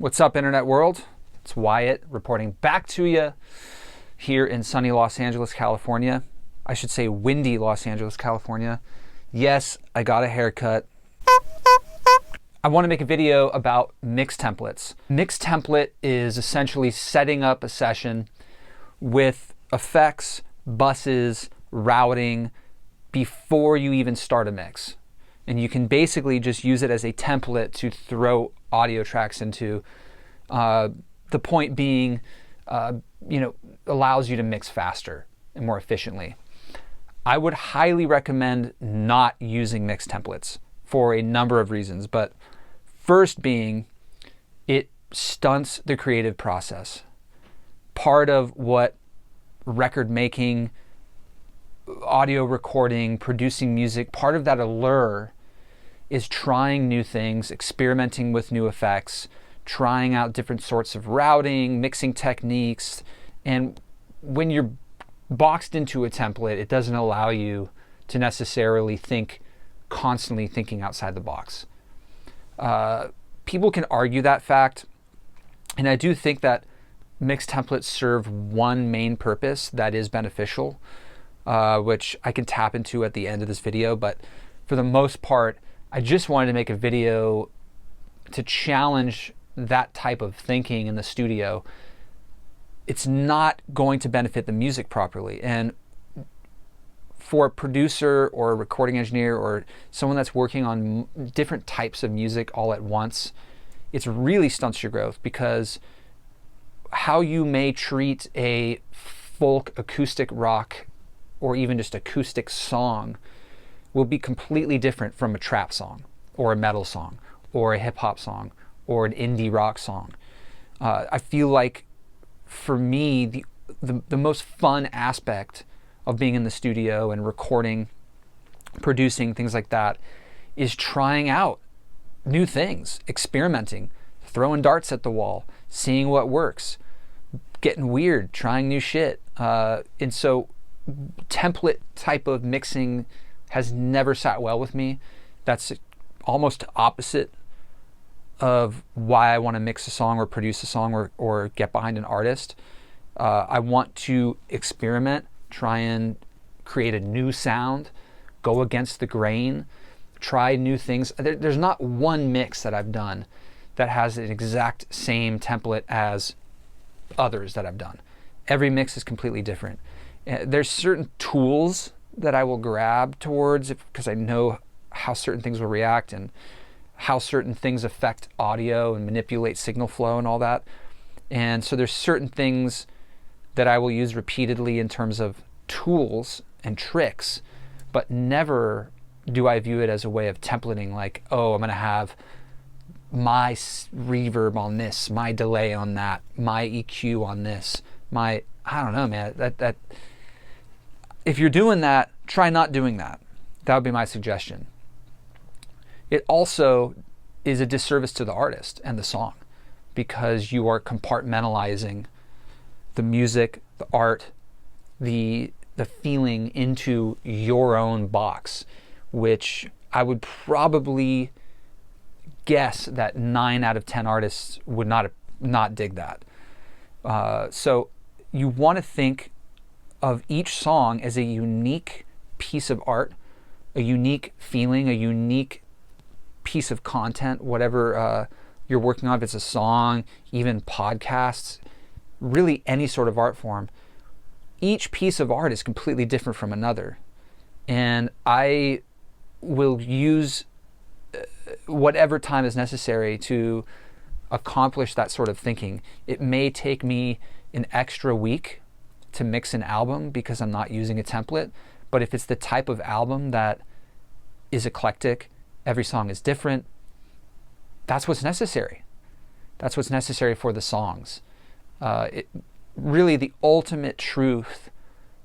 What's up, internet world? It's Wyatt reporting back to you here in sunny Los Angeles, California. I should say windy Los Angeles, California. Yes, I got a haircut. I want to make a video about mix templates. Mix template is essentially setting up a session with effects, buses, routing before you even start a mix. And you can basically just use it as a template to throw audio tracks into. The point being, allows you to mix faster and more efficiently. I would highly recommend not using mix templates for a number of reasons, but first being, it stunts the creative process. Part of what record making, audio recording, producing music, part of that allure is trying new things, experimenting with new effects, trying out different sorts of routing, mixing techniques. And when you're boxed into a template, it doesn't allow you to necessarily constantly thinking outside the box. People can argue that fact, and I do think that mixed templates serve one main purpose that is beneficial, which I can tap into at the end of this video. But for the most part, I just wanted to make a video to challenge that type of thinking in the studio. It's not going to benefit the music properly. And for a producer or a recording engineer or someone that's working on different types of music all at once, it really stunts your growth, because how you may treat a folk, acoustic rock, or even just acoustic song will be completely different from a trap song or a metal song or a hip hop song or an indie rock song. I feel like for me, the most fun aspect of being in the studio and recording, producing, things like that, is trying out new things, experimenting, throwing darts at the wall, seeing what works, getting weird, trying new shit. And so template type of mixing has never sat well with me. That's almost opposite of why I want to mix a song or produce a song or get behind an artist. I want to experiment, try and create a new sound, go against the grain, try new things. There's not one mix that I've done that has an exact same template as others that I've done. Every mix is completely different. There's certain tools that I will grab towards because I know how certain things will react and how certain things affect audio and manipulate signal flow and all that. And so there's certain things that I will use repeatedly in terms of tools and tricks, but never do I view it as a way of templating, like, oh, I'm going to have my reverb on this, my delay on that, my EQ on this, I don't know, man. That if you're doing that, try not doing that. That would be my suggestion. It also is a disservice to the artist and the song, because you are compartmentalizing the music, the art, the feeling into your own box, which I would probably guess that 9 out of 10 artists would not dig that. So you want to think of each song as a unique piece of art, a unique feeling, a unique piece of content, whatever you're working on. If it's a song, even podcasts, really any sort of art form, each piece of art is completely different from another. And I will use whatever time is necessary to accomplish that sort of thinking. It may take me an extra week to mix an album because I'm not using a template, but if it's the type of album that is eclectic, every song is different, that's what's necessary. That's what's necessary for the songs. Really the ultimate truth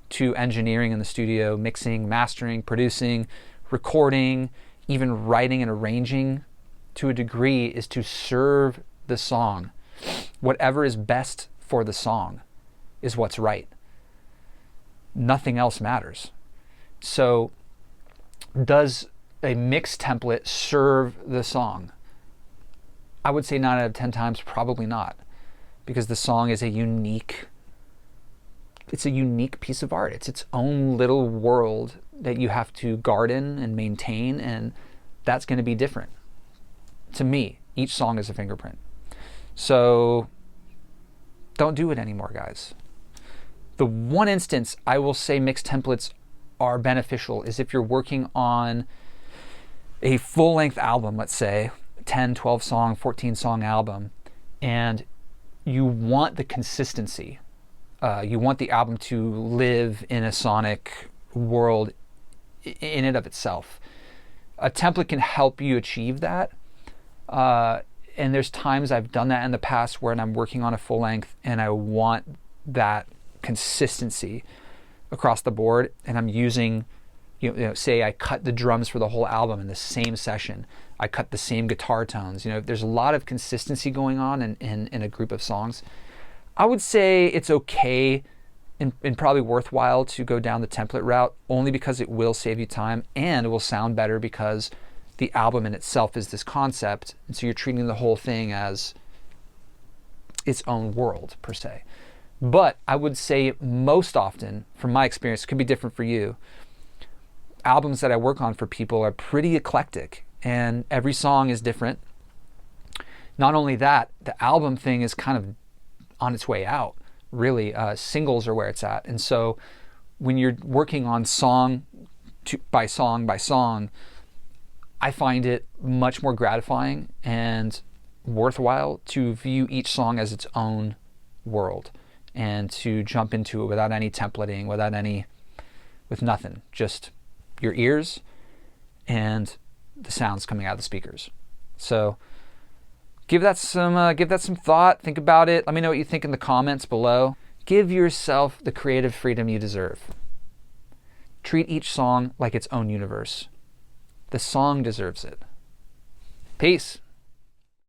to engineering in the studio, mixing, mastering, producing, recording, even writing and arranging to a degree, is to serve the song. Whatever is best for the song is what's right. Nothing else matters. So does a mix template serve the song? I would say 9 out of 10 times, probably not, because the song is a unique piece of art. It's its own little world that you have to garden and maintain, and that's going to be different. To me, each song is a fingerprint. So don't do it anymore, guys. The one instance I will say mixed templates are beneficial is if you're working on a full-length album, let's say 10, 12 song, 14 song album, and you want the consistency. You want the album to live in a sonic world in and of itself. A template can help you achieve that. And there's times I've done that in the past where I'm working on a full length and I want that consistency across the board, and I'm using, say I cut the drums for the whole album in the same session. I cut the same guitar tones. There's a lot of consistency going on in a group of songs. I would say it's okay and probably worthwhile to go down the template route, only because it will save you time and it will sound better because the album in itself is this concept, and so you're treating the whole thing as its own world per se. But I would say most often, from my experience, it could be different for you, albums that I work on for people are pretty eclectic and every song is different. Not only that, the album thing is kind of on its way out, really. Singles are where it's at. And so when you're working on song by song, I find it much more gratifying and worthwhile to view each song as its own world and to jump into it without any templating, with nothing, just your ears and the sounds coming out of the speakers. So give that some thought. Think about it. Let me know what you think in the comments below. Give yourself the creative freedom you deserve. Treat each song like its own universe. The song deserves it. Peace.